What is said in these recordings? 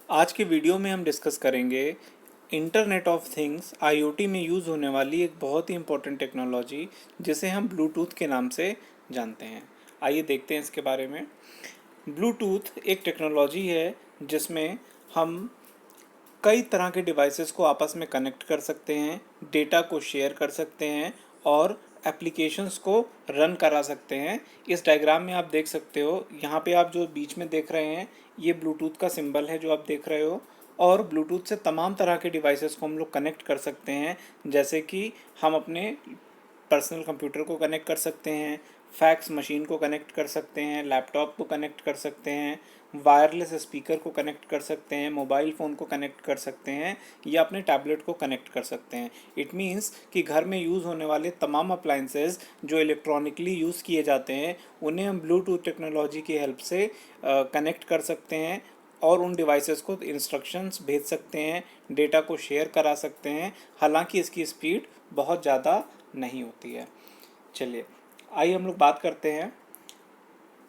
आज के वीडियो में हम डिस्कस करेंगे इंटरनेट ऑफ थिंग्स आईओटी में यूज़ होने वाली एक बहुत ही इम्पोर्टेंट टेक्नोलॉजी जिसे हम ब्लूटूथ के नाम से जानते हैं। आइए देखते हैं इसके बारे में। ब्लूटूथ एक टेक्नोलॉजी है जिसमें हम कई तरह के डिवाइसेस को आपस में कनेक्ट कर सकते हैं, डेटा को शेयर कर सकते हैं और एप्लीकेशंस को रन करा सकते हैं। इस डायग्राम में आप देख सकते हो, यहाँ पे आप जो बीच में देख रहे हैं ये ब्लूटूथ का सिंबल है जो आप देख रहे हो। और ब्लूटूथ से तमाम तरह के डिवाइसेस को हम लोग कनेक्ट कर सकते हैं, जैसे कि हम अपने पर्सनल कंप्यूटर को कनेक्ट कर सकते हैं, फैक्स मशीन को कनेक्ट कर सकते हैं, लैपटॉप को कनेक्ट कर सकते हैं, वायरलेस स्पीकर को कनेक्ट कर सकते हैं, मोबाइल फ़ोन को कनेक्ट कर सकते हैं या अपने टैबलेट को कनेक्ट कर सकते हैं। इट मीन्स कि घर में यूज़ होने वाले तमाम अप्लाइंसेस जो इलेक्ट्रॉनिकली यूज़ किए जाते हैं उन्हें हम ब्लूटूथ टेक्नोलॉजी की हेल्प से कनेक्ट कर सकते हैं और उन डिवाइसेस को इंस्ट्रक्शंस भेज सकते हैं, डेटा को शेयर करा सकते हैं। हालांकि इसकी स्पीड बहुत ज़्यादा नहीं होती है। चलिए आइए हम लोग बात करते हैं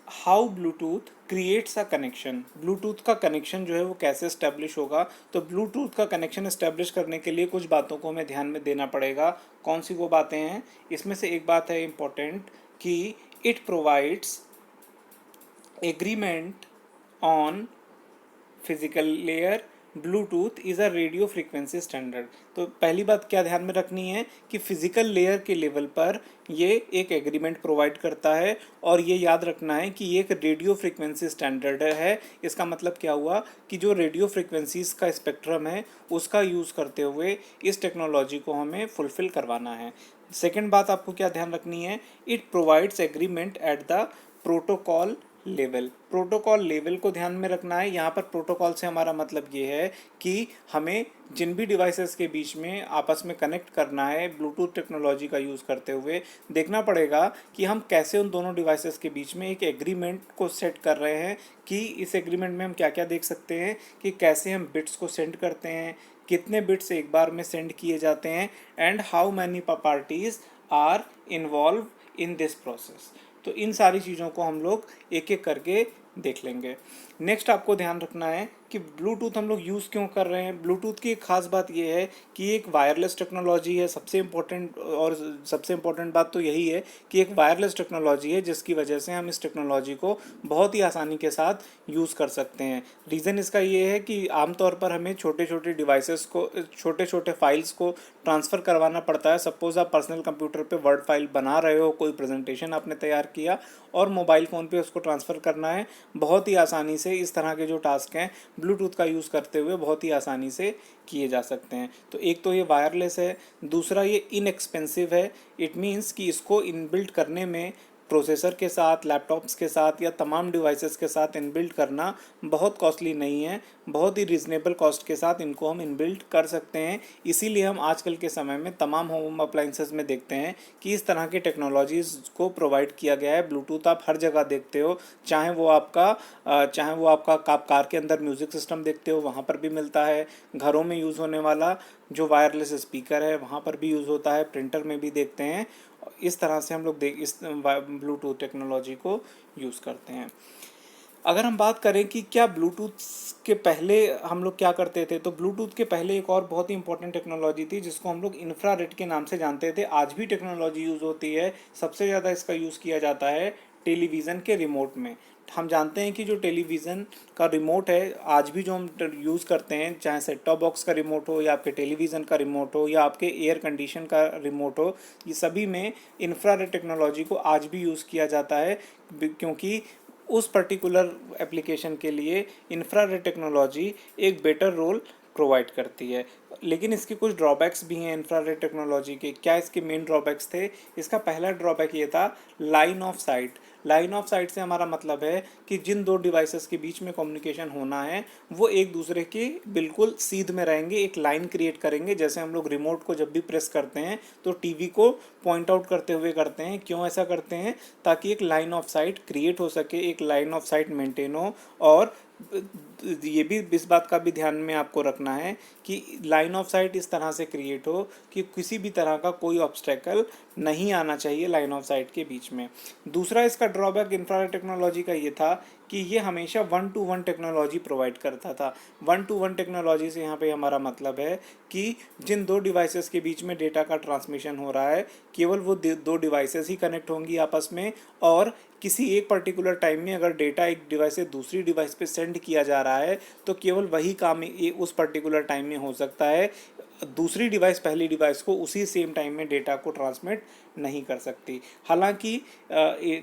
how Bluetooth creates a connection. Bluetooth का कनेक्शन जो है वो कैसे इस्टेब्लिश होगा। तो ब्लूटूथ का कनेक्शन इस्टेब्लिश करने के लिए कुछ बातों को हमें ध्यान में देना पड़ेगा। कौन सी वो बातें हैं? इसमें से एक बात है इम्पोर्टेंट कि it provides agreement on physical layer. Bluetooth is a radio frequency standard. तो पहली बात क्या ध्यान में रखनी है कि फिजिकल लेयर के लेवल पर ये एक एग्रीमेंट प्रोवाइड करता है और ये याद रखना है कि ये एक रेडियो फ्रीक्वेंसी स्टैंडर्ड है। इसका मतलब क्या हुआ कि जो रेडियो फ्रीक्वेंसीज का स्पेक्ट्रम है उसका यूज़ करते हुए इस टेक्नोलॉजी को हमें फुलफ़िल करवाना है। सेकेंड बात आपको क्या ध्यान रखनी है, it provides agreement at the protocol level. Protocol level को ध्यान में रखना है। यहाँ पर प्रोटोकॉल से हमारा मतलब ये है कि हमें जिन भी डिवाइसेस के बीच में आपस में कनेक्ट करना है ब्लूटूथ टेक्नोलॉजी का यूज़ करते हुए, देखना पड़ेगा कि हम कैसे उन दोनों डिवाइसेस के बीच में एक एग्रीमेंट को सेट कर रहे हैं। कि इस एग्रीमेंट में हम क्या क्या देख सकते हैं कि कैसे हम बिट्स को सेंड करते हैं, कितने बिट्स एक बार में सेंड किए जाते हैं and how many parties are involved in this process. तो इन सारी चीज़ों को हम लोग एक एक करके देख लेंगे। नेक्स्ट आपको ध्यान रखना है कि ब्लूटूथ हम लोग यूज़ क्यों कर रहे हैं। ब्लूटूथ की एक ख़ास बात यह है कि एक वायरलेस टेक्नोलॉजी है। सबसे इम्पोर्टेंट बात तो यही है कि एक वायरलेस टेक्नोलॉजी है जिसकी वजह से हम इस टेक्नोलॉजी को बहुत ही आसानी के साथ यूज़ कर सकते हैं। रीज़न इसका ये है कि आमतौर पर हमें छोटे छोटे डिवाइसेस को, छोटे छोटे फाइल्स को ट्रांसफ़र करवाना पड़ता है। सपोज़ आप पर्सनल कंप्यूटर पे वर्ड फाइल बना रहे हो, कोई प्रेजेंटेशन आपने तैयार किया और मोबाइल फ़ोन पे उसको ट्रांसफ़र करना है। बहुत ही आसानी से इस तरह के जो टास्क हैं ब्लूटूथ का यूज़ करते हुए बहुत ही आसानी से किए जा सकते हैं। तो एक तो ये वायरलेस है, दूसरा ये इनएक्सपेंसिव है। इट मीन्स कि इसको इनबिल्ट करने में प्रोसेसर के साथ, लैपटॉप्स के साथ या तमाम डिवाइसेस के साथ इनबिल्ट करना बहुत कॉस्टली नहीं है। बहुत ही रीज़नेबल कॉस्ट के साथ इनको हम इनबिल्ट कर सकते हैं। इसीलिए हम आजकल के समय में तमाम होम अप्लाइंसेस में देखते हैं कि इस तरह की टेक्नोलॉजीज़ को प्रोवाइड किया गया है। ब्लूटूथ आप हर जगह देखते हो, चाहे वो आपका आप कार के अंदर म्यूज़िक सिस्टम देखते हो वहाँ पर भी मिलता है, घरों में यूज़ होने वाला जो वायरलेस स्पीकर है वहाँ पर भी यूज़ होता है, प्रिंटर में भी देखते हैं। इस तरह से हम लोग इस ब्लूटूथ टेक्नोलॉजी को यूज़ करते हैं। अगर हम बात करें कि क्या ब्लूटूथ के पहले हम लोग क्या करते थे, तो ब्लूटूथ के पहले एक और बहुत ही इंपॉर्टेंट टेक्नोलॉजी थी जिसको हम लोग इंफ्रारेड के नाम से जानते थे। आज भी टेक्नोलॉजी यूज़ होती है। सबसे ज़्यादा इसका यूज़ किया जाता है टेलीविज़न के रिमोट में। हम जानते हैं कि जो टेलीविज़न का रिमोट है आज भी जो हम यूज़ करते हैं, चाहे सेट टॉप बॉक्स का रिमोट हो या आपके टेलीविज़न का रिमोट हो या आपके एयर कंडीशन का रिमोट हो, ये सभी में इंफ्रारेड टेक्नोलॉजी को आज भी यूज़ किया जाता है। क्योंकि उस पर्टिकुलर एप्लीकेशन के लिए इंफ्रारेड टेक्नोलॉजी एक बेटर रोल प्रोवाइड करती है। लेकिन इसके कुछ ड्रॉबैक्स भी हैं इंफ्रारेड टेक्नोलॉजी के। क्या इसके मेन ड्रॉबैक्स थे? इसका पहला ड्रॉबैक ये था line of site. Line of site से हमारा मतलब है कि जिन दो डिवाइसेस के बीच में कम्युनिकेशन होना है वो एक दूसरे के बिल्कुल सीध में रहेंगे, एक लाइन क्रिएट करेंगे। जैसे हम लोग रिमोट को जब भी प्रेस करते हैं तो टीवी को पॉइंट आउट करते हुए करते हैं। क्यों ऐसा करते हैं? ताकि एक लाइन ऑफ साइट क्रिएट हो सके, एक लाइन ऑफ साइट मेंटेन हो। और ये भी इस बात का भी ध्यान में आपको रखना है कि लाइन ऑफ साइट इस तरह से क्रिएट हो कि किसी भी तरह का कोई ऑब्स्टेकल नहीं आना चाहिए लाइन ऑफ साइट के बीच में। दूसरा इसका ड्रॉबैक इंफ्रारेड टेक्नोलॉजी का ये था कि ये हमेशा 1-to-1 टेक्नोलॉजी प्रोवाइड करता था। 1-to-1 टेक्नोलॉजी से यहाँ पे हमारा मतलब है कि जिन दो डिवाइसेस के बीच में डेटा का ट्रांसमिशन हो रहा है, केवल वो दो डिवाइसेस ही कनेक्ट होंगी आपस में, और किसी एक पर्टिकुलर टाइम में अगर डेटा एक डिवाइस से दूसरी डिवाइस पे सेंड किया जा रहा है तो केवल वही काम उस पर्टिकुलर टाइम में हो सकता है। दूसरी डिवाइस पहली डिवाइस को उसी सेम टाइम में डेटा को ट्रांसमिट नहीं कर सकती। हालांकि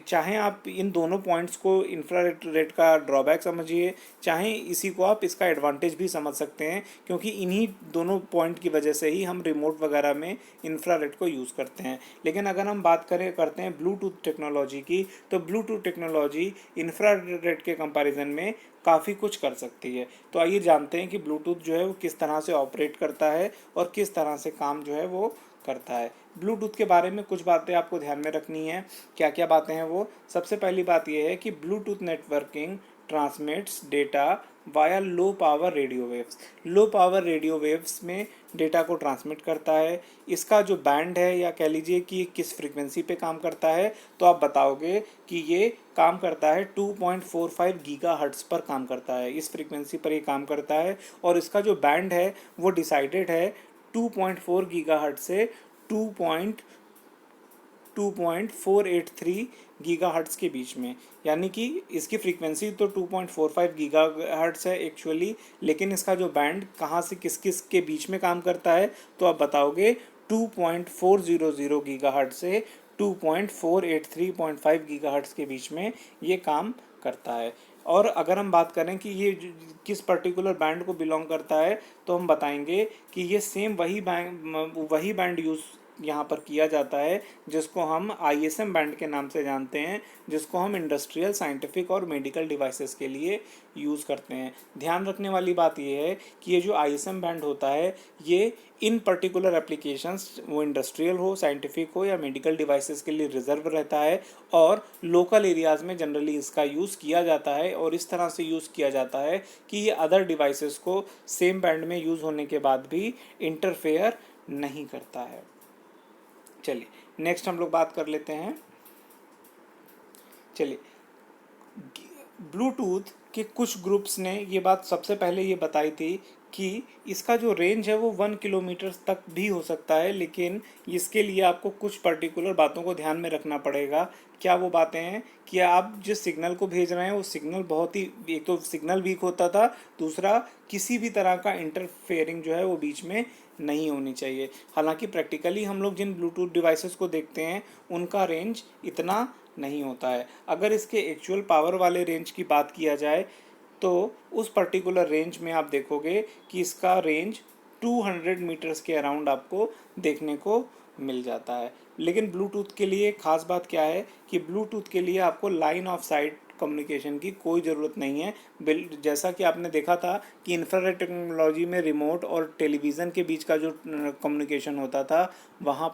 चाहे आप इन दोनों पॉइंट्स को इंफ्रारेड का ड्रॉबैक समझिए, चाहे इसी को आप इसका एडवांटेज भी समझ सकते हैं, क्योंकि इन्हीं दोनों पॉइंट की वजह से ही हम रिमोट वगैरह में इंफ्रारेड को यूज़ करते हैं। लेकिन अगर हम बात करते हैं ब्लूटूथ टेक्नोलॉजी की, तो ब्लूटूथ टेक्नोलॉजी इंफ्रारेड के कंपैरिजन में काफ़ी कुछ कर सकती है। तो आइए जानते हैं कि ब्लूटूथ जो है वो किस तरह से ऑपरेट करता है और किस तरह से काम जो है वो करता है। ब्लूटूथ के बारे में कुछ बातें आपको ध्यान में रखनी है। क्या क्या बातें हैं वो? सबसे पहली बात यह है कि Bluetooth networking transmits data via low power radio waves. Low power radio waves में डेटा को ट्रांसमिट करता है। इसका जो बैंड है, या कह लीजिए कि किस फ्रीक्वेंसी पे काम करता है, तो आप बताओगे कि ये काम करता है 2.45 गीगाहर्ट्ज़ पर काम करता है। इस फ्रीक्वेंसी पर ये काम करता है, और इसका जो बैंड है वो डिसाइडेड है 2.4 गीगाहर्ट्ज़ से 2.483 गीगाहर्ट्ज़ के बीच में। यानी कि इसकी फ्रीक्वेंसी तो 2.45 गीगाहर्ट्ज़ है एक्चुअली, लेकिन इसका जो बैंड कहाँ से किस किस के बीच में काम करता है, तो आप बताओगे 2.400 गीगाहर्ट्ज़ से 2.483.5 गीगाहर्ट्ज़ के बीच में ये काम करता है। और अगर हम बात करें कि ये किस पर्टिकुलर बैंड को बिलोंग करता है, तो हम बताएंगे कि ये सेम वही बैंड यूज़ यहाँ पर किया जाता है जिसको हम ISM बैंड के नाम से जानते हैं, जिसको हम इंडस्ट्रियल, साइंटिफिक और मेडिकल डिवाइसेस के लिए यूज़ करते हैं। ध्यान रखने वाली बात यह है कि ये जो ISM बैंड होता है, ये इन पर्टिकुलर एप्लीकेशंस, वो इंडस्ट्रियल हो, साइंटिफिक हो या मेडिकल डिवाइसेस के लिए रिजर्व रहता है, और लोकल एरियाज़ में जनरली इसका यूज़ किया जाता है, और इस तरह से यूज़ किया जाता है कि ये अदर डिवाइसेस को सेम बैंड में यूज़ होने के बाद भी इंटरफेयर नहीं करता है। चलिए नेक्स्ट हम लोग बात कर लेते हैं। चलिए, ब्लूटूथ के कुछ ग्रुप्स ने ये बात सबसे पहले ये बताई थी कि इसका जो रेंज है वो 1 किलोमीटर तक भी हो सकता है, लेकिन इसके लिए आपको कुछ पर्टिकुलर बातों को ध्यान में रखना पड़ेगा। क्या वो बातें हैं कि आप जिस सिग्नल को भेज रहे हैं वो सिग्नल बहुत ही, एक तो सिग्नल वीक होता था, दूसरा किसी भी तरह का इंटरफेयरिंग जो है वो बीच में नहीं होनी चाहिए। हालांकि प्रैक्टिकली हम लोग जिन ब्लूटूथ डिवाइसेस को देखते हैं उनका रेंज इतना नहीं होता है। अगर इसके एक्चुअल पावर वाले रेंज की बात किया जाए तो उस पर्टिकुलर रेंज में आप देखोगे कि इसका रेंज 200 मीटर्स के अराउंड आपको देखने को मिल जाता है। लेकिन ब्लूटूथ के लिए खास बात क्या है कि ब्लूटूथ के लिए आपको लाइन ऑफ साइट कम्युनिकेशन की कोई ज़रूरत नहीं है। जैसा कि आपने देखा था कि इंफ्रारेड टेक्नोलॉजी में रिमोट और टेलीविज़न के बीच का जो कम्युनिकेशन होता था, वहाँ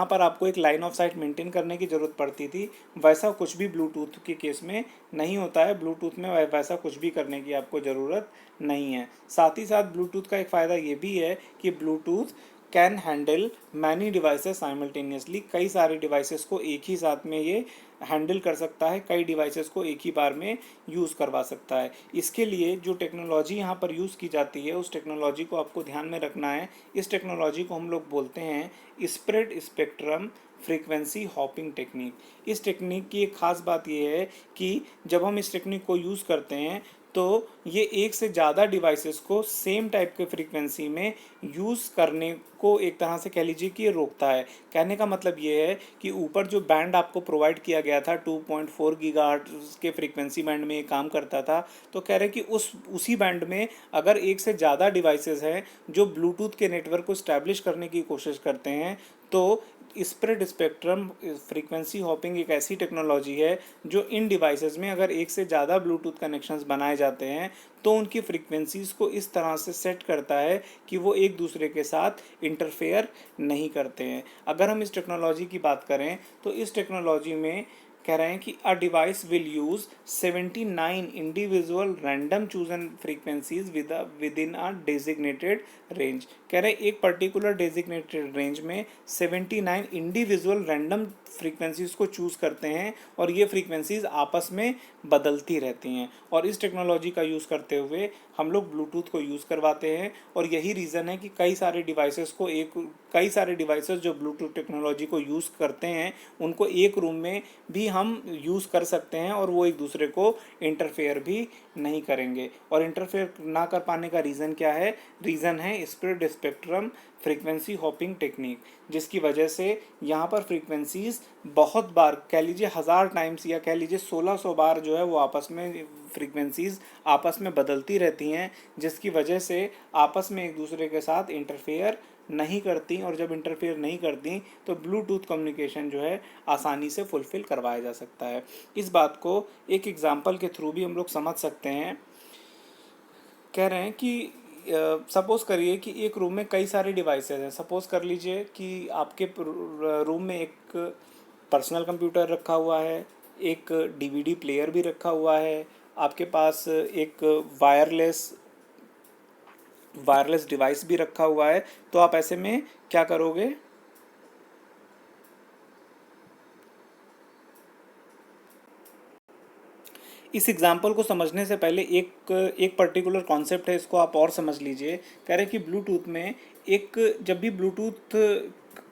पर आपको एक लाइन ऑफ साइट मेंटेन करने की ज़रूरत पड़ती थी। वैसा कुछ भी ब्लूटूथ के केस में नहीं होता है। ब्लूटूथ में वैसा कुछ भी करने की आपको ज़रूरत नहीं है। साथ ही साथ ब्लूटूथ का एक फ़ायदा ये भी है कि Bluetooth can handle many devices simultaneously. कई सारे डिवाइसेस को एक ही साथ में ये हैंडल कर सकता है, कई डिवाइसेस को एक ही बार में यूज़ करवा सकता है। इसके लिए जो टेक्नोलॉजी यहाँ पर यूज़ की जाती है उस टेक्नोलॉजी को आपको ध्यान में रखना है। इस टेक्नोलॉजी को हम लोग बोलते हैं spread spectrum frequency hopping technique. इस टेक्निक की एक ख़ास बात यह है कि जब हम इस टेक्निक को यूज़ करते हैं तो ये एक से ज़्यादा डिवाइसेस को सेम टाइप के फ्रीक्वेंसी में यूज़ करने को एक तरह से कह लीजिए कि ये रोकता है। कहने का मतलब ये है कि ऊपर जो बैंड आपको प्रोवाइड किया गया था 2.4 गीगाहर्ट्ज़ के फ्रीक्वेंसी बैंड में ये काम करता था, तो कह रहे कि उसी बैंड में अगर एक से ज़्यादा डिवाइसेस हैं जो ब्लूटूथ के नेटवर्क को इस्टेब्लिश करने की कोशिश करते हैं, तो स्प्रेड स्पेक्ट्रम फ्रीक्वेंसी हॉपिंग एक ऐसी टेक्नोलॉजी है जो इन डिवाइसेस में अगर एक से ज़्यादा ब्लूटूथ कनेक्शंस बनाए जाते हैं तो उनकी फ्रीक्वेंसीज़ को इस तरह से सेट करता है कि वो एक दूसरे के साथ इंटरफेयर नहीं करते हैं। अगर हम इस टेक्नोलॉजी की बात करें तो इस टेक्नोलॉजी में कह रहे हैं कि a device will use 79 individual random chosen frequencies with in a designated range. कह रहे हैं एक पर्टिकुलर डेजिग्नेटेड रेंज में 79 इंडिविजुअल रैंडम फ्रीक्वेंसीज़ को चूज़ करते हैं और ये फ्रीक्वेंसीज़ आपस में बदलती रहती हैं। और इस टेक्नोलॉजी का यूज़ करते हुए हम लोग ब्लूटूथ को यूज़ करवाते हैं। और यही रीज़न है कि कई सारे डिवाइसेस जो ब्लूटूथ टेक्नोलॉजी को यूज़ करते हैं उनको एक रूम में भी हम यूज़ कर सकते हैं और वो एक दूसरे को इंटरफेयर भी नहीं करेंगे। और इंटरफेयर ना कर पाने का रीज़न क्या है? रीज़न है spread spectrum frequency hopping technique, जिसकी वजह से यहाँ पर फ्रीक्वेंसीज़ बहुत बार, कह लीजिए 1000 टाइम्स या कह लीजिए 1600 बार जो है वो आपस में फ्रीक्वेंसीज़ आपस में बदलती रहती हैं, जिसकी वजह से आपस में एक दूसरे के साथ इंटरफेयर नहीं करती। और जब इंटरफेयर नहीं करती तो ब्लूटूथ कम्युनिकेशन जो है आसानी से फुलफ़िल करवाया जा सकता है। इस बात को एक एग्ज़ाम्पल के थ्रू भी हम लोग समझ सकते हैं। कह रहे हैं कि सपोज़ करिए कि एक रूम में कई सारे डिवाइसेस हैं। सपोज़ कर लीजिए कि आपके रूम में एक पर्सनल कंप्यूटर रखा हुआ है, एक डीवीडी प्लेयर भी रखा हुआ है, आपके पास एक वायरलेस डिवाइस भी रखा हुआ है। तो आप ऐसे में क्या करोगे? इस एग्जाम्पल को समझने से पहले एक पर्टिकुलर कॉन्सेप्ट है, इसको आप और समझ लीजिए। कह रहे हैं कि ब्लूटूथ में जब भी ब्लूटूथ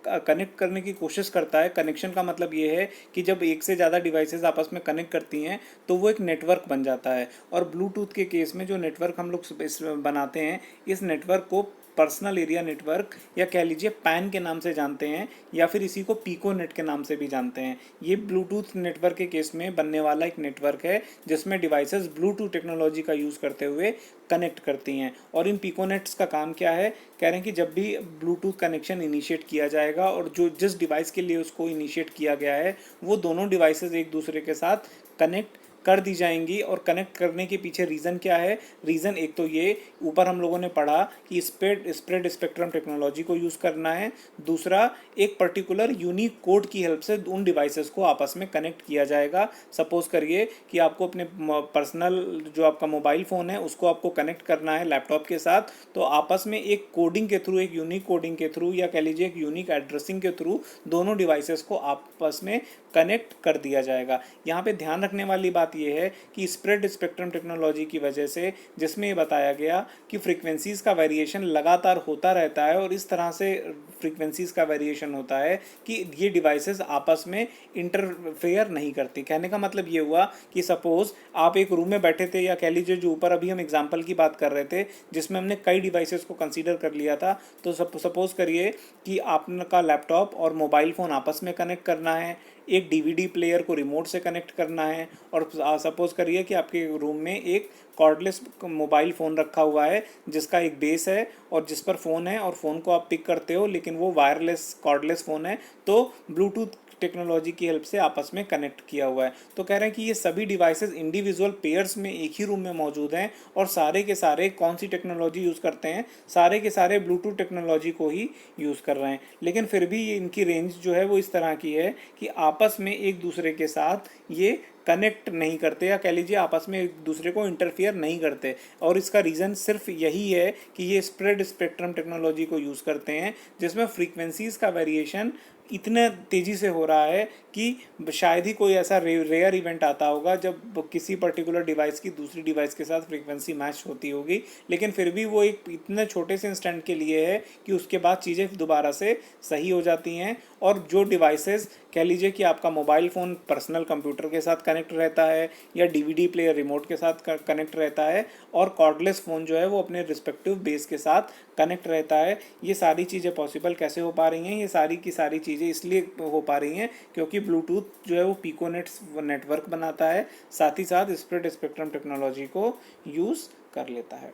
कनेक्ट करने की कोशिश करता है, कनेक्शन का मतलब ये है कि जब एक से ज़्यादा डिवाइसेस आपस में कनेक्ट करती हैं तो वो एक नेटवर्क बन जाता है। और ब्लूटूथ के केस में जो नेटवर्क हम लोग बनाते हैं, इस नेटवर्क को पर्सनल एरिया नेटवर्क या कह लीजिए पैन के नाम से जानते हैं, या फिर इसी को पीकोनेट के नाम से भी जानते हैं। ये ब्लूटूथ नेटवर्क के केस में बनने वाला एक नेटवर्क है जिसमें डिवाइसेस ब्लूटूथ टेक्नोलॉजी का यूज़ करते हुए कनेक्ट करती हैं। और इन पीकोनेट्स का काम क्या है? कह रहे हैं कि जब भी ब्लूटूथ कनेक्शन इनिशिएट किया जाएगा और जिस डिवाइस के लिए उसको इनिशिएट किया गया है वो दोनों डिवाइसेस एक दूसरे के साथ कनेक्ट कर दी जाएंगी। और कनेक्ट करने के पीछे रीज़न क्या है? रीज़न एक तो ये ऊपर हम लोगों ने पढ़ा कि स्प्रेड स्पेक्ट्रम टेक्नोलॉजी को यूज़ करना है। दूसरा, एक पर्टिकुलर यूनिक कोड की हेल्प से उन डिवाइसेस को आपस में कनेक्ट किया जाएगा। सपोज़ करिए कि आपको अपने पर्सनल जो आपका मोबाइल फ़ोन है उसको आपको कनेक्ट करना है लैपटॉप के साथ, तो आपस में एक कोडिंग के थ्रू, एक यूनिक कोडिंग के थ्रू या कह लीजिए एक यूनिक एड्रेसिंग के थ्रू दोनों डिवाइसेस को आपस में कनेक्ट कर दिया जाएगा। यहाँ पे ध्यान रखने वाली बात यह है कि स्प्रेड स्पेक्ट्रम टेक्नोलॉजी की वजह से, जिसमें ये बताया गया कि फ्रीक्वेंसीज़ का वेरिएशन लगातार होता रहता है और इस तरह से फ्रीक्वेंसीज़ का वेरिएशन होता है कि ये डिवाइसेस आपस में इंटरफेयर नहीं करती। कहने का मतलब ये हुआ कि सपोज़ आप एक रूम में बैठे थे, या कह लीजिए जो ऊपर अभी हम एग्जाम्पल की बात कर रहे थे जिसमें हमने कई डिवाइसेस को कंसीडर कर लिया था, तो सपोज़ करिए कि आपका लैपटॉप और मोबाइल फ़ोन आपस में कनेक्ट करना है, एक डीवीडी प्लेयर को रिमोट से कनेक्ट करना है, और सपोज़ करिए कि आपके रूम में एक कॉर्डलेस मोबाइल फ़ोन रखा हुआ है जिसका एक बेस है और जिस पर फ़ोन है और फ़ोन को आप पिक करते हो, लेकिन वो वायरलेस कॉर्डलेस फ़ोन है, तो ब्लूटूथ टेक्नोलॉजी की हेल्प से आपस में कनेक्ट किया हुआ है। तो कह रहे हैं कि ये सभी डिवाइसेस इंडिविजुअल पेयर्स में एक ही रूम में मौजूद हैं और सारे के सारे कौन सी टेक्नोलॉजी यूज़ करते हैं? सारे के सारे ब्लूटूथ टेक्नोलॉजी को ही यूज़ कर रहे हैं। लेकिन फिर भी ये इनकी रेंज जो है वो इस तरह की है कि आपस में एक दूसरे के साथ ये कनेक्ट नहीं करते, या कह लीजिए आपस में एक दूसरे को इंटरफियर नहीं करते। और इसका रीज़न सिर्फ यही है कि ये स्प्रेड स्पेक्ट्रम टेक्नोलॉजी को यूज़ करते हैं जिसमें फ्रीक्वेंसीज़ का वेरिएशन इतने तेज़ी से हो रहा है कि शायद ही कोई ऐसा रेयर इवेंट आता होगा जब किसी पर्टिकुलर डिवाइस की दूसरी डिवाइस के साथ फ्रीक्वेंसी मैच होती होगी। लेकिन फिर भी वो एक इतने छोटे से इंस्टेंट के लिए है कि उसके बाद चीज़ें दोबारा से सही हो जाती हैं। और जो डिवाइसेस, कह लीजिए कि आपका मोबाइल फ़ोन पर्सनल कंप्यूटर के साथ कनेक्ट रहता है या डीवीडी प्लेयर रिमोट के साथ कनेक्ट रहता है, और कॉर्डलेस फ़ोन जो है वो अपने रिस्पेक्टिव बेस के साथ कनेक्ट रहता है, ये सारी चीज़ें पॉसिबल कैसे हो पा रही हैं? ये सारी की सारी चीज़ें इसलिए हो पा रही हैं क्योंकि ब्लूटूथ जो है वो पिकोनेट्स नेटवर्क बनाता है, साथ ही साथ स्प्रेड स्पेक्ट्रम टेक्नोलॉजी को यूज़ कर लेता है।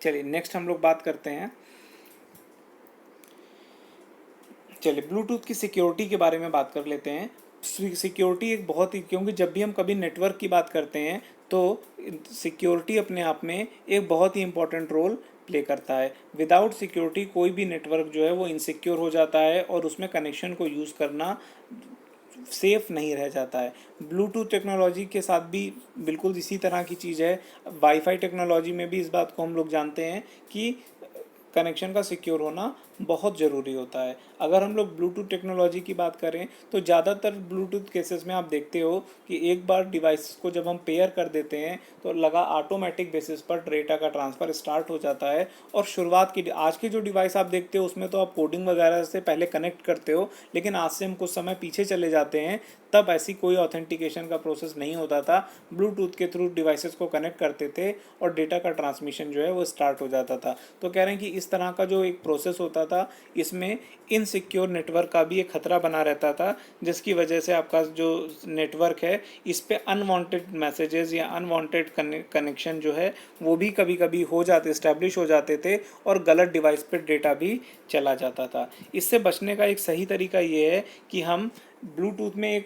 चलिए नेक्स्ट हम लोग बात करते हैं। चलिए ब्लूटूथ की सिक्योरिटी के बारे में बात कर लेते हैं। सिक्योरिटी एक बहुत ही, क्योंकि जब भी हम कभी नेटवर्क की बात करते हैं तो सिक्योरिटी अपने आप में एक बहुत ही इम्पोर्टेंट रोल प्ले करता है। विदाउट सिक्योरिटी कोई भी नेटवर्क जो है वो इनसिक्योर हो जाता है और उसमें कनेक्शन को यूज़ करना सेफ नहीं रह जाता है। ब्लूटूथ टेक्नोलॉजी के साथ भी बिल्कुल इसी तरह की चीज़ है। वाईफाई टेक्नोलॉजी में भी इस बात को हम लोग जानते हैं कि कनेक्शन का सिक्योर होना बहुत ज़रूरी होता है। अगर हम लोग ब्लूटूथ टेक्नोलॉजी की बात करें तो ज़्यादातर ब्लूटूथ केसेस में आप देखते हो कि एक बार डिवाइस को जब हम पेयर कर देते हैं तो लगा ऑटोमेटिक बेसिस पर डेटा का ट्रांसफ़र स्टार्ट हो जाता है। और शुरुआत की आज की जो डिवाइस आप देखते हो उसमें तो आप कोडिंग वगैरह से पहले कनेक्ट करते हो, लेकिन आज से हम कुछ समय पीछे चले जाते हैं तब ऐसी कोई ऑथेंटिकेशन का प्रोसेस नहीं होता था। ब्लूटूथ के थ्रू डिवाइसेस को कनेक्ट करते थे और डेटा का ट्रांसमिशन जो है वो स्टार्ट हो जाता था। तो कह रहे हैं कि इस तरह का जो एक प्रोसेस होता था इसमें इनसिक्योर नेटवर्क का भी एक खतरा बना रहता था, जिसकी वजह से आपका जो नेटवर्क है इस पे अनवांटेड मैसेजेस या अनवांटेड कनेक्शन जो है वो भी कभी कभी हो जाते इस्टेब्लिश हो जाते थे और गलत डिवाइस पे डेटा भी चला जाता था। इससे बचने का एक सही तरीका ये है कि हम ब्लूटूथ में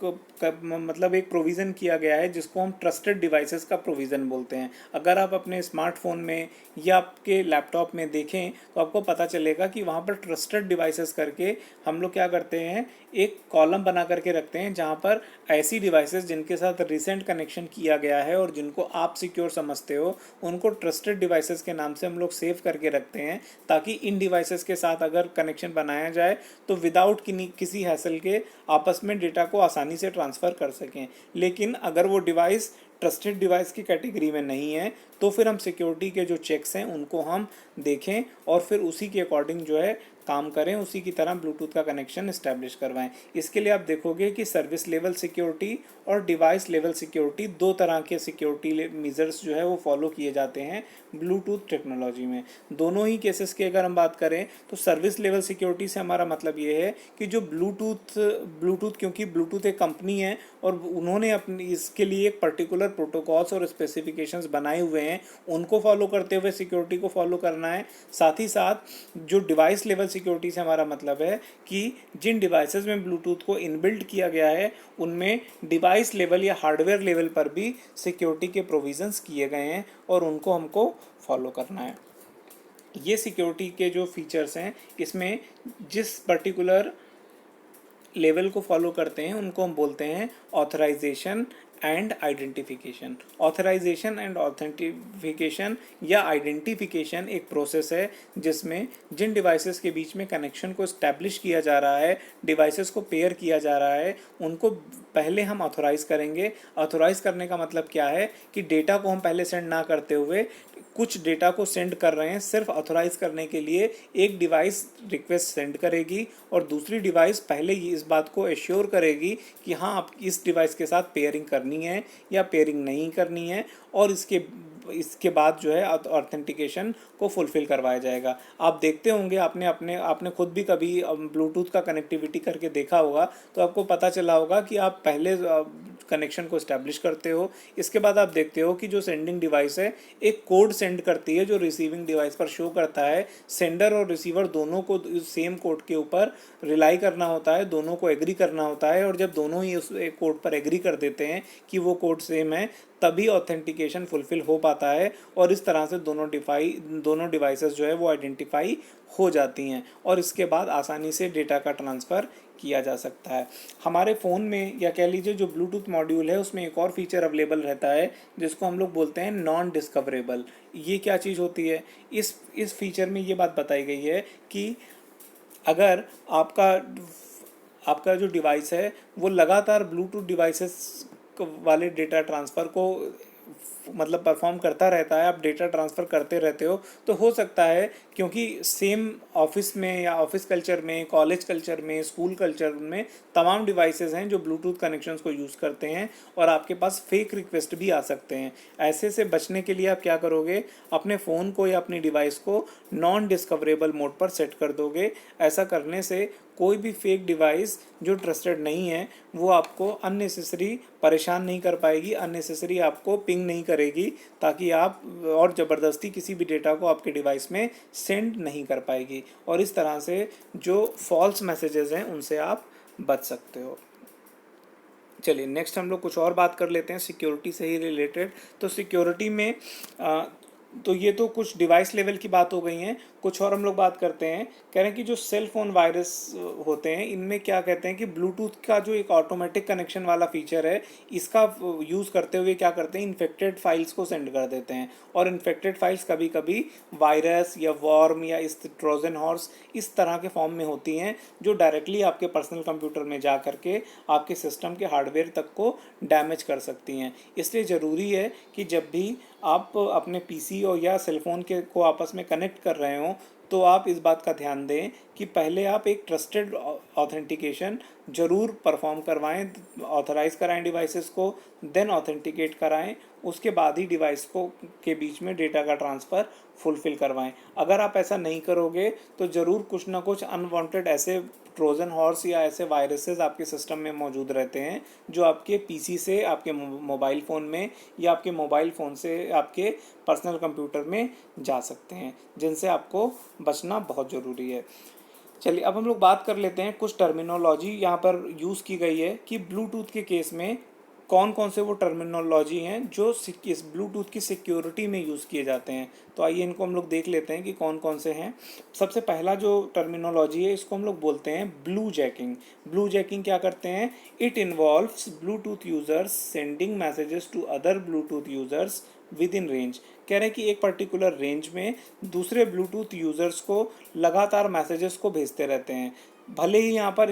मतलब एक प्रोविज़न किया गया है जिसको हम ट्रस्टेड डिवाइसेस का प्रोविज़न बोलते हैं। अगर आप अपने स्मार्टफोन में या आपके लैपटॉप में देखें तो आपको पता चलेगा कि वहाँ पर ट्रस्टेड डिवाइसेस करके हम लोग क्या करते हैं, एक कॉलम बना करके रखते हैं जहाँ पर ऐसी डिवाइसेस जिनके साथ रिसेंट कनेक्शन किया गया है और जिनको आप सिक्योर समझते हो उनको ट्रस्टेड डिवाइसेस के नाम से हम लोग सेव करके रखते हैं, ताकि इन डिवाइसेस के साथ अगर कनेक्शन बनाया जाए तो विदाउट किसी हैसल के आपस में डेटा को आसानी से ट्रांसफ़र कर सकें। लेकिन अगर वो डिवाइस ट्रस्टेड डिवाइस की कैटेगरी में नहीं है तो फिर हम सिक्योरिटी के जो चेक्स हैं उनको हम देखें और फिर उसी के अकॉर्डिंग जो है काम करें, उसी की तरह ब्लूटूथ का कनेक्शन इस्टेब्लिश करवाएं। इसके लिए आप देखोगे कि सर्विस लेवल सिक्योरिटी और डिवाइस लेवल सिक्योरिटी दो तरह के सिक्योरिटी मेजर्स जो है वो फॉलो किए जाते हैं ब्लूटूथ टेक्नोलॉजी में। दोनों ही केसेस की अगर हम बात करें तो सर्विस लेवल सिक्योरिटी से हमारा मतलब ये है कि जो ब्लूटूथ क्योंकि ब्लूटूथ एक कंपनी है और उन्होंने अपनी इसके लिए एक पर्टिकुलर प्रोटोकॉल्स और स्पेसिफिकेशंस बनाए हुए हैं, उनको फॉलो करते हुए सिक्योरिटी को फॉलो करना है। साथ ही साथ जो डिवाइस लेवल सिक्योरिटी से हमारा मतलब है कि जिन डिवाइसेस में ब्लूटूथ को इनबिल्ट किया गया है उनमें डिवाइस लेवल या हार्डवेयर लेवल पर भी सिक्योरिटी के प्रोविजंस किए गए हैं और उनको हमको फॉलो करना है। ये सिक्योरिटी के जो फीचर्स हैं इसमें जिस पर्टिकुलर लेवल को फॉलो करते हैं उनको हम बोलते हैं authorisation and identification. Authorisation and authentification या आइडेंटिफिकेशन एक प्रोसेस है जिसमें जिन डिवाइसेस के बीच में कनेक्शन को इस्टेब्लिश किया जा रहा है, डिवाइसेस को पेयर किया जा रहा है, उनको पहले हम ऑथोराइज़ करेंगे। ऑथोराइज़ करने का मतलब क्या है कि डेटा को हम पहले सेंड ना करते हुए कुछ डेटा को सेंड कर रहे हैं, सिर्फ ऑथोराइज़ करने के लिए एक डिवाइस रिक्वेस्ट सेंड करेगी और दूसरी डिवाइस पहले ही इस बात को एश्योर करेगी कि हाँ आप इस डिवाइस के साथ पेयरिंग करनी है या पेयरिंग नहीं करनी है, और इसके बाद जो है ऑथेंटिकेशन को फुलफ़िल करवाया जाएगा। आप देखते होंगे आपने खुद भी कभी ब्लूटूथ का कनेक्टिविटी करके देखा होगा तो आपको पता चला होगा कि आप पहले कनेक्शन को इस्टेब्लिश करते हो, इसके बाद आप देखते हो कि जो सेंडिंग डिवाइस है एक कोड सेंड करती है जो रिसीविंग डिवाइस पर शो करता है। सेंडर और रिसीवर दोनों को सेम कोड के ऊपर रिलाई करना होता है, दोनों को एग्री करना होता है, और जब दोनों ही उस कोड पर एग्री कर देते हैं कि वो कोड सेम है तभी ऑथेंटिकेशन फुलफ़िल हो पाता है और इस तरह से दोनों डिवाइसेस जो है वो आइडेंटिफाई हो जाती हैं और इसके बाद आसानी से डेटा का ट्रांसफ़र किया जा सकता है। हमारे फ़ोन में या कह लीजिए जो ब्लूटूथ मॉड्यूल है उसमें एक और फीचर अवेलेबल रहता है जिसको हम लोग बोलते हैं नॉन डिस्कवरेबल। ये क्या चीज़ होती है? इस फीचर में ये बात बताई गई है कि अगर आपका जो डिवाइस है वो लगातार ब्लूटूथ डिवाइसेस वाले डेटा ट्रांसफ़र को मतलब परफॉर्म करता रहता है, आप डेटा ट्रांसफ़र करते रहते हो, तो हो सकता है क्योंकि सेम ऑफिस में या ऑफिस कल्चर में, कॉलेज कल्चर में, स्कूल कल्चर में तमाम डिवाइसेस हैं जो ब्लूटूथ कनेक्शंस को यूज़ करते हैं और आपके पास फेक रिक्वेस्ट भी आ सकते हैं। ऐसे से बचने के लिए आप क्या करोगे, अपने फ़ोन को या अपनी डिवाइस को नॉन डिस्कवरेबल मोड पर सेट कर दोगे। ऐसा करने से कोई भी फेक डिवाइस जो ट्रस्टेड नहीं है वो आपको अननेसेसरी परेशान नहीं कर पाएगी, अननेसेसरी आपको पिंग नहीं करेगी, ताकि आप और ज़बरदस्ती किसी भी डेटा को आपके डिवाइस में सेंड नहीं कर पाएगी और इस तरह से जो फॉल्स मैसेजेस हैं उनसे आप बच सकते हो। चलिए नेक्स्ट हम लोग कुछ और बात कर लेते हैं सिक्योरिटी से ही रिलेटेड। तो सिक्योरिटी में तो ये तो कुछ डिवाइस लेवल की बात हो गई हैं। कुछ और हम लोग बात करते हैं, कह रहे हैं कि जो सेल फोन वायरस होते हैं इनमें क्या कहते हैं कि ब्लूटूथ का जो एक ऑटोमेटिक कनेक्शन वाला फीचर है इसका यूज़ करते हुए क्या करते हैं, इन्फेक्टेड फाइल्स को सेंड कर देते हैं। और इन्फेक्टेड फाइल्स कभी कभी वायरस या वॉर्म या इस ट्रोजन हॉर्स इस तरह के फॉर्म में होती हैं जो डायरेक्टली आपके पर्सनल कंप्यूटर में जा करके आपके सिस्टम के हार्डवेयर तक को डैमेज कर सकती हैं। इसलिए ज़रूरी है कि जब भी आप अपने पीसी और या सेलफोन के को आपस में कनेक्ट कर रहे हो तो आप इस बात का ध्यान दें कि पहले आप एक ट्रस्टेड ऑथेंटिकेशन ज़रूर परफॉर्म करवाएं, ऑथराइज़ कराएं डिवाइसेस को, देन ऑथेंटिकेट कराएं, उसके बाद ही डिवाइस को के बीच में डेटा का ट्रांसफ़र फुलफ़िल करवाएं। अगर आप ऐसा नहीं करोगे तो ज़रूर कुछ ना कुछ अनवांटेड ऐसे ट्रोजन हॉर्स या ऐसे वायरसेस आपके सिस्टम में मौजूद रहते हैं जो आपके पीसी से आपके मोबाइल फ़ोन में या आपके मोबाइल फ़ोन से आपके पर्सनल कंप्यूटर में जा सकते हैं, जिनसे आपको बचना बहुत ज़रूरी है। चलिए अब हम लोग बात कर लेते हैं, कुछ टर्मिनोलॉजी यहाँ पर यूज़ की गई है कि ब्लूटूथ के केस में कौन कौन से वो टर्मिनोलॉजी हैं जो इस ब्लूटूथ की सिक्योरिटी में यूज़ किए जाते हैं। तो आइए इनको हम लोग देख लेते हैं कि कौन कौन से हैं। सबसे पहला जो टर्मिनोलॉजी है इसको हम लोग बोलते हैं ब्लू जैकिंग। ब्लू जैकिंग क्या करते हैं, it involves Bluetooth users sending messages to other Bluetooth users within range. कह रहे हैं कि एक पर्टिकुलर रेंज में दूसरे ब्लूटूथ यूज़र्स को लगातार मैसेजेस को भेजते रहते हैं। भले ही यहाँ पर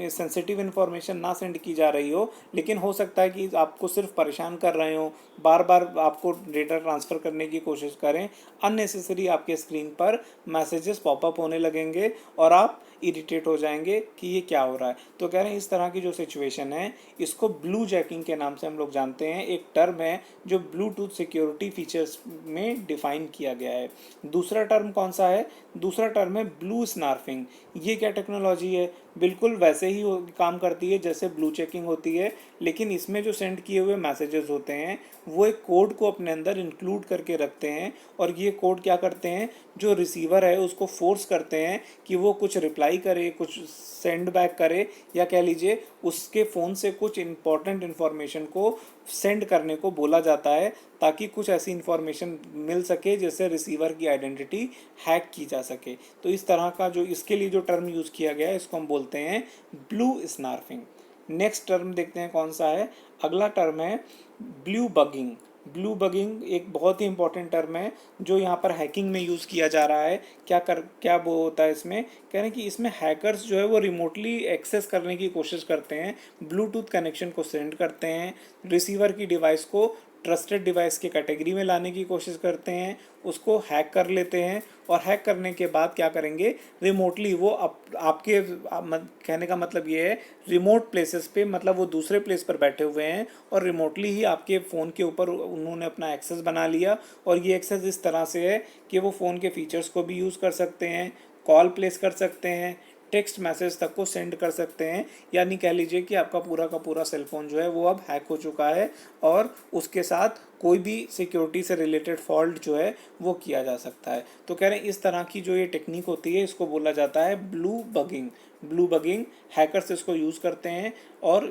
सेंसिटिव इन्फॉर्मेशन ना सेंड की जा रही हो, लेकिन हो सकता है कि आपको सिर्फ परेशान कर रहे हो, बार बार आपको डेटा ट्रांसफ़र करने की कोशिश करें, अननेसेसरी आपके स्क्रीन पर मैसेजेस पॉपअप होने लगेंगे और आप इरिटेट हो जाएंगे कि ये क्या हो रहा है। तो कह रहे हैं इस तरह की जो सिचुएशन है इसको ब्लू जैकिंग के नाम से हम लोग जानते हैं। एक टर्म है जो ब्लूटूथ सिक्योरिटी फीचर्स में डिफाइन किया गया है। दूसरा टर्म कौन सा है, दूसरा टर्म है ब्लू स्नार्फिंग। ये क्या टेक्नोलॉजी है, बिल्कुल वैसे ही काम करती है जैसे ब्लू चेकिंग होती है, लेकिन इसमें जो सेंड किए हुए मैसेजेस होते हैं वो एक कोड को अपने अंदर इंक्लूड करके रखते हैं और ये कोड क्या करते हैं, जो रिसीवर है उसको फोर्स करते हैं कि वो कुछ रिप्लाई करे, कुछ सेंड बैक करे, या कह लीजिए उसके फ़ोन से कुछ इंपॉर्टेंट इन्फॉर्मेशन को सेंड करने को बोला जाता है ताकि कुछ ऐसी इन्फॉर्मेशन मिल सके जिससे रिसीवर की आइडेंटिटी हैक की जा सके। तो इस तरह का जो इसके लिए जो टर्म यूज़ किया गया है इसको हम बोलते हैं ब्लू स्नार्फिंग। नेक्स्ट टर्म देखते हैं कौन सा है, अगला टर्म है ब्लू बगिंग। ब्लू बगिंग एक बहुत ही इंपॉर्टेंट टर्म है जो यहाँ पर हैकिंग में यूज़ किया जा रहा है। क्या वो होता है इसमें, कह रहे हैं कि इसमें हैकर्स जो है वो रिमोटली एक्सेस करने की कोशिश करते हैं, ब्लूटूथ कनेक्शन को सेंड करते हैं, रिसीवर की डिवाइस को ट्रस्टेड डिवाइस के कैटेगरी में लाने की कोशिश करते हैं, उसको हैक कर लेते हैं और हैक करने के बाद क्या करेंगे, रिमोटली वो आपके कहने का मतलब ये है रिमोट प्लेसेस पे, मतलब वो दूसरे प्लेस पर बैठे हुए हैं और रिमोटली ही आपके फ़ोन के ऊपर उन्होंने अपना एक्सेस बना लिया। और ये एक्सेस इस तरह से है कि वो फ़ोन के फीचर्स को भी यूज़ कर सकते हैं, कॉल प्लेस कर सकते हैं, टेक्स्ट मैसेज तक को सेंड कर सकते हैं। यानी कह लीजिए कि आपका पूरा का पूरा सेलफोन जो है वो अब हैक हो चुका है और उसके साथ कोई भी सिक्योरिटी से रिलेटेड फॉल्ट जो है वो किया जा सकता है। तो कह रहे हैं इस तरह की जो ये टेक्निक होती है इसको बोला जाता है blue bugging. Blue bugging hackers इसको यूज़ करते हैं और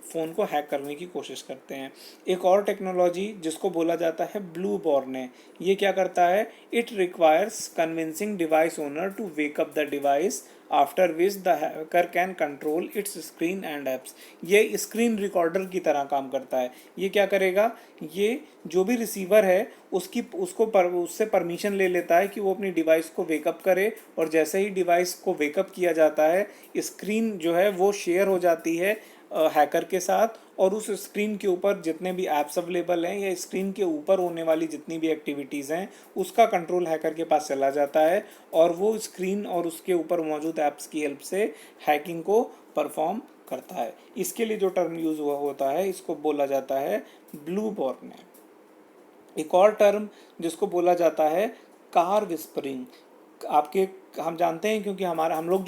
फ़ोन को हैक करने की कोशिश करते हैं। एक और टेक्नोलॉजी जिसको बोला जाता है ब्लू बॉर्ने, ये क्या करता है, it requires convincing device owner to wake up the device after which the hacker can control its screen and apps. ये स्क्रीन रिकॉर्डर की तरह काम करता है। ये क्या करेगा, ये जो भी रिसीवर है उससे परमिशन ले लेता है कि वो अपनी डिवाइस को वेकअप करे, और जैसे ही डिवाइस को वेकअप किया जाता है स्क्रीन जो है वो शेयर हो जाती है हैकर के साथ, और उस स्क्रीन के ऊपर जितने भी ऐप्स अवेलेबल हैं या स्क्रीन के ऊपर होने वाली जितनी भी एक्टिविटीज़ हैं उसका कंट्रोल हैकर के पास चला जाता है और वो स्क्रीन और उसके ऊपर मौजूद ऐप्स की हेल्प से हैकिंग को परफॉर्म करता है। इसके लिए जो टर्म यूज़ हुआ होता है इसको बोला जाता है ब्लू बॉर्न। एक और टर्म जिसको बोला जाता है कार विस्परिंग। आपके हम जानते हैं क्योंकि हम लोग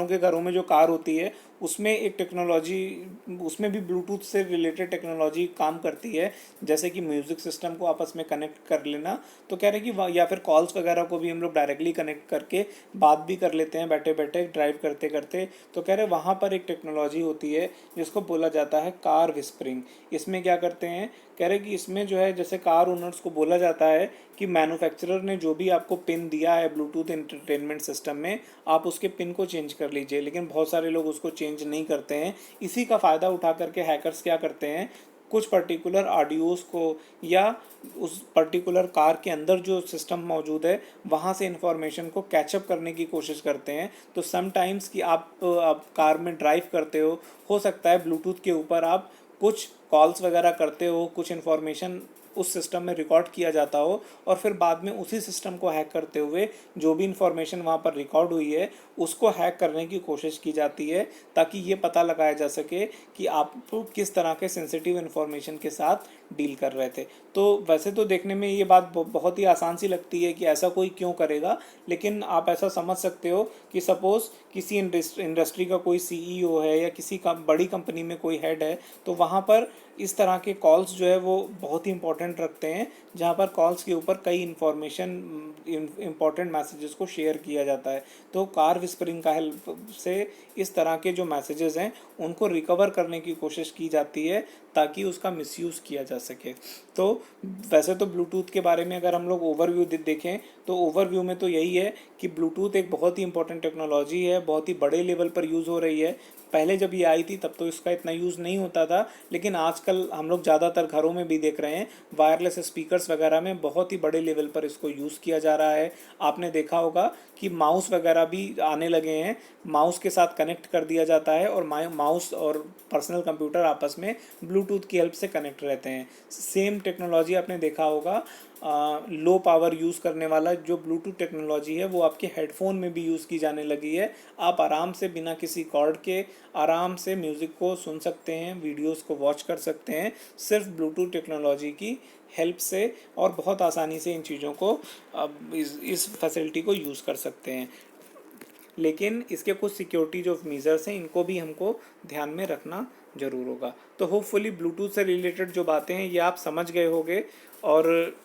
के घरों में जो कार होती है उसमें एक टेक्नोलॉजी, उसमें भी ब्लूटूथ से रिलेटेड टेक्नोलॉजी काम करती है, जैसे कि म्यूज़िक सिस्टम को आपस में कनेक्ट कर लेना। तो कह रहे हैं कि या फिर कॉल्स वगैरह को भी हम लोग डायरेक्टली कनेक्ट करके बात भी कर लेते हैं बैठे बैठे ड्राइव करते करते। तो कह रहे हैं वहाँ पर एक टेक्नोलॉजी होती है जिसको बोला जाता है कार विस्परिंग। इसमें क्या करते हैं, कह रहे कि इसमें जो है जैसे कार ओनर्स को बोला जाता है कि मैन्युफैक्चरर ने जो भी आपको पिन दिया है ब्लूटूथ एंटरटेनमेंट सिस्टम में, आप उसके पिन को चेंज कर लीजिए, लेकिन बहुत सारे लोग उसको चेंज नहीं करते हैं। इसी का फ़ायदा उठा करके हैकर्स क्या करते हैं, कुछ पर्टिकुलर ऑडियोज़ को या उस पर्टिकुलर कार के अंदर जो सिस्टम मौजूद है वहाँ से इंफॉर्मेशन को कैचअप करने की कोशिश करते हैं। तो समटाइम्स कि आप कार में ड्राइव करते हो सकता है ब्लूटूथ के ऊपर आप कुछ कॉल्स वगैरह करते हो, कुछ इन्फॉर्मेशन उस सिस्टम में रिकॉर्ड किया जाता हो और फिर बाद में उसी सिस्टम को हैक करते हुए जो भी इंफॉर्मेशन वहाँ पर रिकॉर्ड हुई है उसको हैक करने की कोशिश की जाती है, ताकि ये पता लगाया जा सके कि आप किस तरह के सेंसिटिव इन्फॉर्मेशन के साथ डील कर रहे थे। तो वैसे तो देखने में ये बात बहुत ही आसान सी लगती है कि ऐसा कोई क्यों करेगा, लेकिन आप ऐसा समझ सकते हो कि सपोज़ किसी इंडस्ट्री का कोई सीईओ है या किसी बड़ी कंपनी में कोई हेड है, तो वहाँ पर इस तरह के कॉल्स जो है वो बहुत ही इंपॉर्टेंट रखते हैं, जहाँ पर कॉल्स के ऊपर कई इंपॉर्टेंट मैसेजेस को शेयर किया जाता है। तो कार विस्परिंग का हेल्प से इस तरह के जो मैसेजेस हैं उनको रिकवर करने की कोशिश की जाती है ताकि उसका मिसयूज़ किया जा सके। तो वैसे तो ब्लूटूथ के बारे में अगर हम लोग ओवरव्यू देखें तो ओवरव्यू में तो यही है कि ब्लूटूथ एक बहुत ही इंपॉर्टेंट टेक्नोलॉजी है, बहुत ही बड़े लेवल पर यूज़ हो रही है। पहले जब ये आई थी तब तो इसका इतना यूज़ नहीं होता था, लेकिन आजकल हम लोग ज़्यादातर घरों में भी देख रहे हैं वायरलेस स्पीकर्स वगैरह में बहुत ही बड़े लेवल पर इसको यूज़ किया जा रहा है। आपने देखा होगा कि माउस वगैरह भी आने लगे हैं, माउस के साथ कनेक्ट कर दिया जाता है और माउस और पर्सनल कंप्यूटर आपस में ब्लूटूथ की हेल्प से कनेक्ट रहते हैं। सेम टेक्नोलॉजी आपने देखा होगा लो पावर यूज़ करने वाला जो ब्लूटूथ टेक्नोलॉजी है वो आपके हेडफोन में भी यूज़ की जाने लगी है। आप आराम से बिना किसी कॉर्ड के आराम से म्यूज़िक को सुन सकते हैं, वीडियोस को वॉच कर सकते हैं सिर्फ ब्लूटूथ टेक्नोलॉजी की हेल्प से, और बहुत आसानी से इन चीज़ों को इस फैसिलिटी को यूज़ कर सकते हैं। लेकिन इसके कुछ सिक्योरिटी जो मेजर्स हैं इनको भी हमको ध्यान में रखना ज़रूर होगा। तो होपफुली ब्लूटूथ से रिलेटेड जो बातें हैं ये आप समझ गए होंगे, और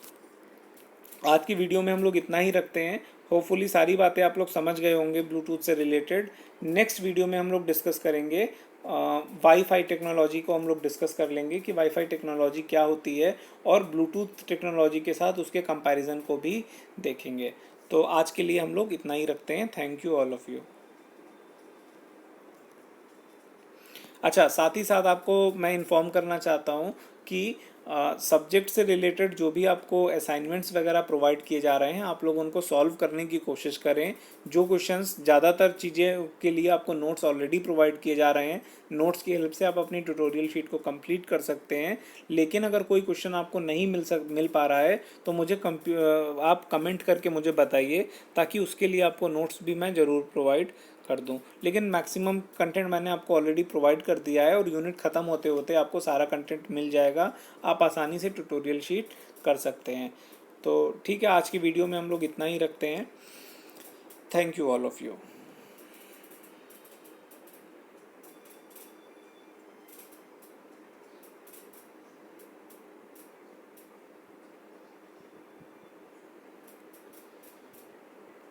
आज की वीडियो में हम लोग इतना ही रखते हैं। होपफुली सारी बातें आप लोग समझ गए होंगे ब्लूटूथ से रिलेटेड। नेक्स्ट वीडियो में हम लोग डिस्कस करेंगे वाईफाई टेक्नोलॉजी को हम लोग डिस्कस कर लेंगे कि वाईफाई टेक्नोलॉजी क्या होती है, और ब्लूटूथ टेक्नोलॉजी के साथ उसके कंपैरिजन को भी देखेंगे। तो आज के लिए हम लोग इतना ही रखते हैं। Thank you all of you. अच्छा, साथ ही साथ आपको मैं इन्फॉर्म करना चाहता हूँ कि सब्जेक्ट से रिलेटेड जो भी आपको असाइनमेंट्स वगैरह प्रोवाइड किए जा रहे हैं आप लोग उनको सॉल्व करने की कोशिश करें। जो क्वेश्चंस ज़्यादातर चीज़ें के लिए आपको नोट्स ऑलरेडी प्रोवाइड किए जा रहे हैं, नोट्स की हेल्प से आप अपनी ट्यूटोरियल शीट को कंप्लीट कर सकते हैं। लेकिन अगर कोई क्वेश्चन आपको नहीं मिल पा रहा है तो मुझे आप कमेंट करके मुझे बताइए, ताकि उसके लिए आपको नोट्स भी मैं ज़रूर प्रोवाइड कर दूं। लेकिन मैक्सिमम कंटेंट मैंने आपको ऑलरेडी प्रोवाइड कर दिया है और यूनिट ख़त्म होते होते आपको सारा कंटेंट मिल जाएगा। आप आसानी से ट्यूटोरियल शीट कर सकते हैं। तो ठीक है, आज की वीडियो में हम लोग इतना ही रखते हैं। Thank you all of you.